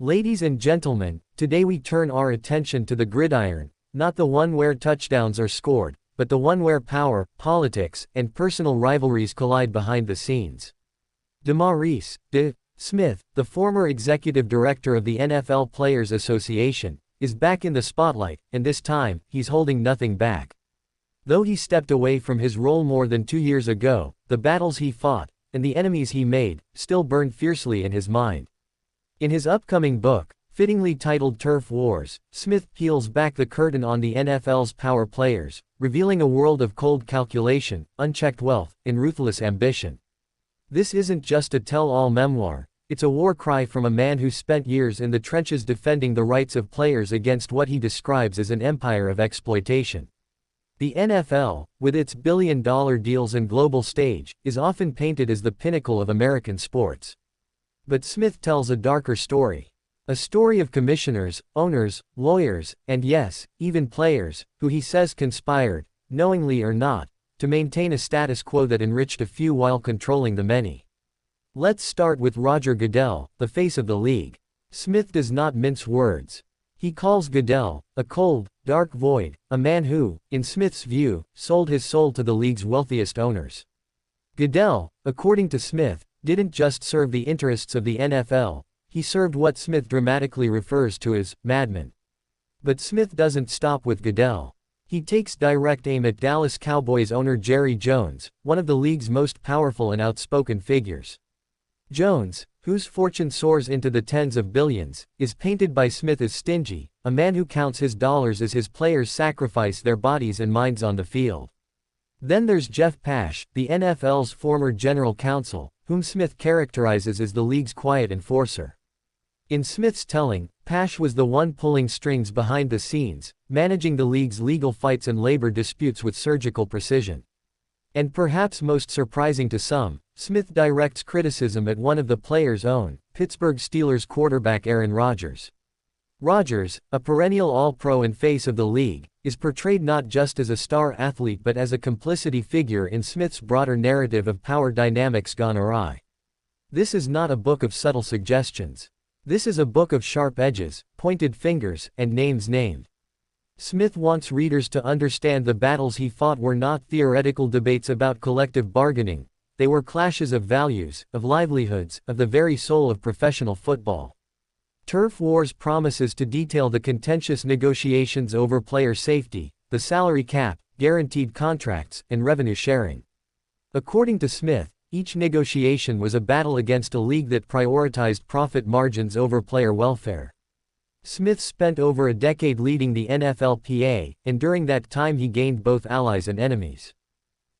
Ladies and gentlemen, today we turn our attention to the gridiron, not the one where touchdowns are scored, but the one where power, politics, and personal rivalries collide behind the scenes. DeMaurice, Smith, the former executive director of the NFL Players Association, is back in the spotlight, and this time, he's holding nothing back. Though he stepped away from his role more than 2 years ago, the battles he fought, and the enemies he made, still burn fiercely in his mind. In his upcoming book, fittingly titled Turf Wars, Smith peels back the curtain on the NFL's power players, revealing a world of cold calculation, unchecked wealth, and ruthless ambition. This isn't just a tell-all memoir, it's a war cry from a man who spent years in the trenches defending the rights of players against what he describes as an empire of exploitation. The NFL, with its billion-dollar deals and global stage, is often painted as the pinnacle of American sports. But Smith tells a darker story. A story of commissioners, owners, lawyers, and yes, even players, who he says conspired, knowingly or not, to maintain a status quo that enriched a few while controlling the many. Let's start with Roger Goodell, the face of the league. Smith does not mince words. He calls Goodell a cold, dark void, a man who, in Smith's view, sold his soul to the league's wealthiest owners. Goodell, according to Smith, didn't just serve the interests of the NFL, he served what Smith dramatically refers to as madmen. But Smith doesn't stop with Goodell. He takes direct aim at Dallas Cowboys owner Jerry Jones, one of the league's most powerful and outspoken figures. Jones, whose fortune soars into the tens of billions, is painted by Smith as stingy, a man who counts his dollars as his players sacrifice their bodies and minds on the field. Then there's Jeff Pash, the NFL's former general counsel, whom Smith characterizes as the league's quiet enforcer. In Smith's telling, Pash was the one pulling strings behind the scenes, managing the league's legal fights and labor disputes with surgical precision. And perhaps most surprising to some, Smith directs criticism at one of the players' own, Pittsburgh Steelers quarterback Aaron Rodgers. Rodgers, a perennial All-Pro and face of the league, is portrayed not just as a star athlete but as a complicity figure in Smith's broader narrative of power dynamics gone awry. This is not a book of subtle suggestions. This is a book of sharp edges, pointed fingers, and names named. Smith wants readers to understand the battles he fought were not theoretical debates about collective bargaining, they were clashes of values, of livelihoods, of the very soul of professional football. Turf Wars promises to detail the contentious negotiations over player safety, the salary cap, guaranteed contracts, and revenue sharing. According to Smith, each negotiation was a battle against a league that prioritized profit margins over player welfare. Smith spent over a decade leading the NFLPA, and during that time he gained both allies and enemies.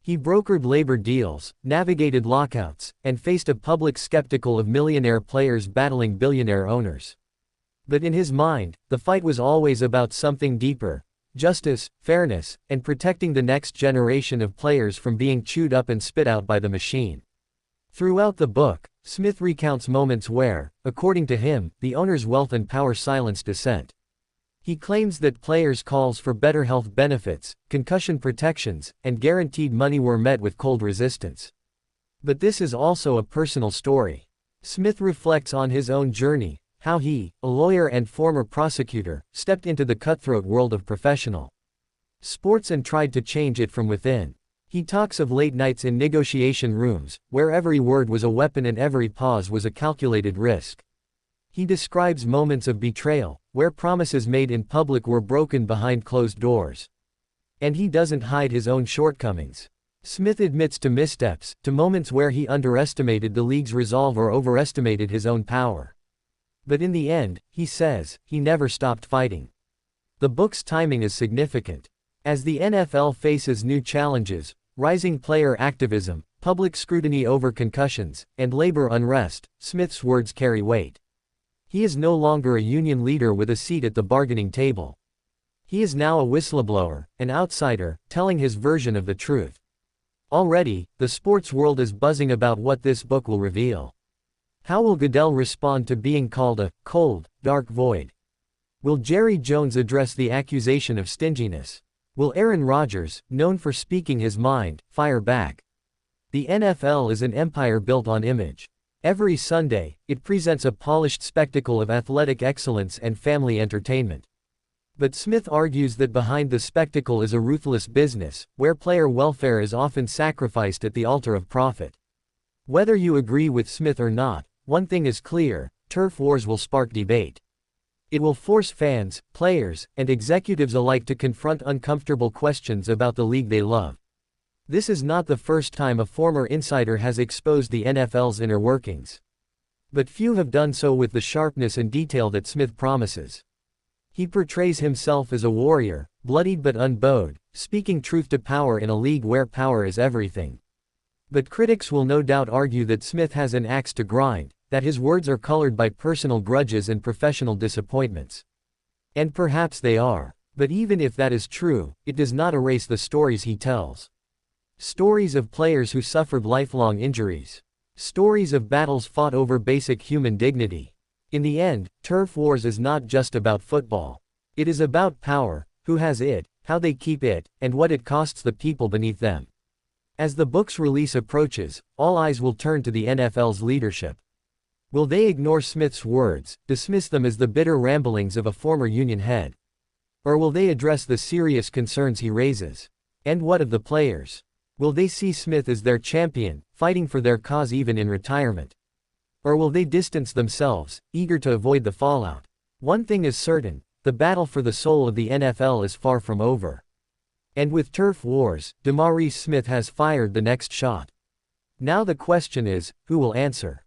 He brokered labor deals, navigated lockouts, and faced a public skeptical of millionaire players battling billionaire owners. But in his mind, the fight was always about something deeper: justice, fairness, and protecting the next generation of players from being chewed up and spit out by the machine. Throughout the book, Smith recounts moments where, according to him, the owner's wealth and power silenced dissent. He claims that players' calls for better health benefits, concussion protections, and guaranteed money were met with cold resistance. But this is also a personal story. Smith reflects on his own journey, how he, a lawyer and former prosecutor, stepped into the cutthroat world of professional sports and tried to change it from within. He talks of late nights in negotiation rooms, where every word was a weapon and every pause was a calculated risk. He describes moments of betrayal, where promises made in public were broken behind closed doors. And he doesn't hide his own shortcomings. Smith admits to missteps, to moments where he underestimated the league's resolve or overestimated his own power. But in the end, he says, he never stopped fighting. The book's timing is significant. As the NFL faces new challenges, rising player activism, public scrutiny over concussions, and labor unrest, Smith's words carry weight. He is no longer a union leader with a seat at the bargaining table. He is now a whistleblower, an outsider, telling his version of the truth. Already, the sports world is buzzing about what this book will reveal. How will Goodell respond to being called a cold, dark void? Will Jerry Jones address the accusation of stinginess? Will Aaron Rodgers, known for speaking his mind, fire back? The NFL is an empire built on image. Every Sunday, it presents a polished spectacle of athletic excellence and family entertainment. But Smith argues that behind the spectacle is a ruthless business, where player welfare is often sacrificed at the altar of profit. Whether you agree with Smith or not, one thing is clear: turf wars will spark debate. It will force fans, players, and executives alike to confront uncomfortable questions about the league they love. This is not the first time a former insider has exposed the NFL's inner workings. But few have done so with the sharpness and detail that Smith promises. He portrays himself as a warrior, bloodied but unbowed, speaking truth to power in a league where power is everything. But critics will no doubt argue that Smith has an axe to grind, that his words are colored by personal grudges and professional disappointments. And perhaps they are. But even if that is true, it does not erase the stories he tells. Stories of players who suffered lifelong injuries. Stories of battles fought over basic human dignity. In the end, turf wars is not just about football. It is about power, who has it, how they keep it, and what it costs the people beneath them. As the book's release approaches, all eyes will turn to the NFL's leadership. Will they ignore Smith's words, dismiss them as the bitter ramblings of a former union head? Or will they address the serious concerns he raises? And what of the players? Will they see Smith as their champion, fighting for their cause even in retirement? Or will they distance themselves, eager to avoid the fallout? One thing is certain: the battle for the soul of the NFL is far from over. And with turf wars, DeMaurice Smith has fired the next shot. Now the question is, who will answer?